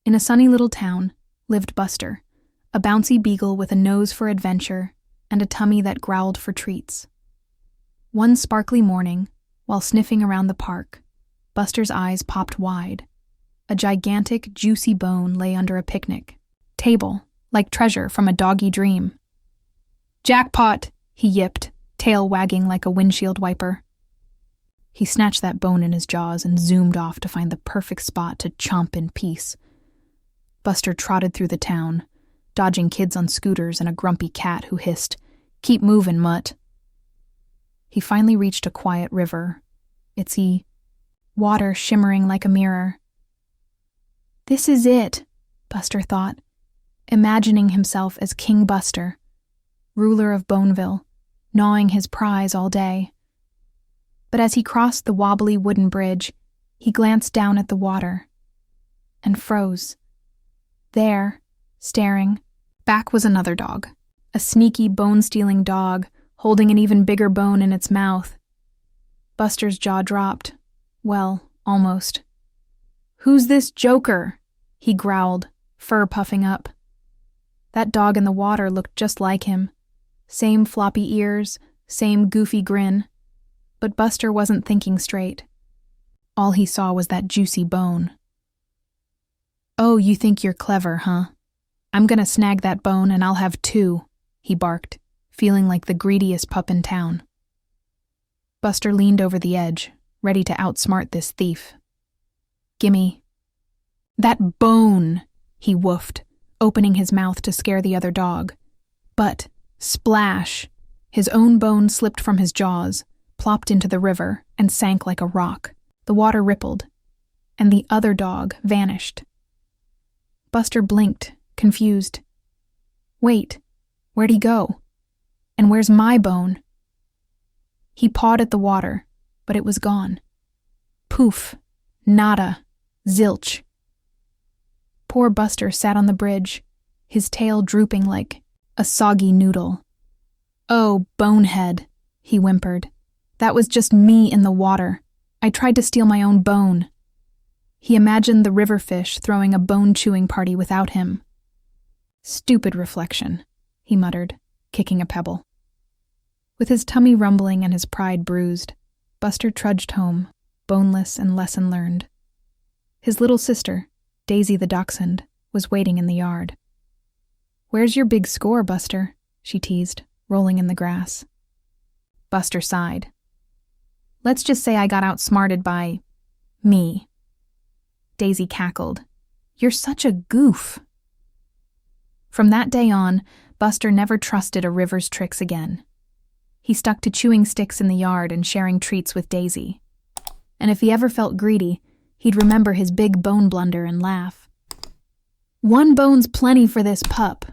In a sunny little town lived Buster, a bouncy beagle with a nose for adventure and a tummy that growled for treats. One sparkly morning, while sniffing around the park, Buster's eyes popped wide. A gigantic, juicy bone lay under a picnic table, like treasure from a doggy dream. "Jackpot!" he yipped, tail wagging like a windshield wiper. He snatched that bone in his jaws and zoomed off to find the perfect spot to chomp in peace. Buster trotted through the town, dodging kids on scooters and a grumpy cat who hissed, "Keep moving, mutt." He finally reached a quiet river, its water shimmering like a mirror. This is it, Buster thought, imagining himself as King Buster, ruler of Boneville, gnawing his prize all day. But as he crossed the wobbly wooden bridge, he glanced down at the water and froze. There, staring, back was another dog, a sneaky bone-stealing dog holding an even bigger bone in its mouth. Buster's jaw dropped. Well, almost. "Who's this joker?" he growled, fur puffing up. That dog in the water looked just like him. Same floppy ears, same goofy grin. But Buster wasn't thinking straight. All he saw was that juicy bone. "Oh, you think you're clever, huh? I'm gonna snag that bone and I'll have two," he barked, feeling like the greediest pup in town. Buster leaned over the edge, ready to outsmart this thief. "Gimme." "That bone," he woofed, opening his mouth to scare the other dog. But, splash, his own bone slipped from his jaws, plopped into the river, and sank like a rock. The water rippled, and the other dog vanished. Buster blinked, confused. Wait, where'd he go? And where's my bone? He pawed at the water, but it was gone. Poof, nada, zilch. Poor Buster sat on the bridge, his tail drooping like a soggy noodle. "Oh, bonehead," he whimpered. "That was just me in the water. I tried to steal my own bone." He imagined the river fish throwing a bone-chewing party without him. "Stupid reflection," he muttered, kicking a pebble. With his tummy rumbling and his pride bruised, Buster trudged home, boneless and lesson learned. His little sister, Daisy the dachshund, was waiting in the yard. "Where's your big score, Buster?" she teased, rolling in the grass. Buster sighed. "Let's just say I got outsmarted by me." Daisy cackled. "You're such a goof." From that day on, Buster never trusted a river's tricks again. He stuck to chewing sticks in the yard and sharing treats with Daisy. And if he ever felt greedy, he'd remember his big bone blunder and laugh. "One bone's plenty for this pup,"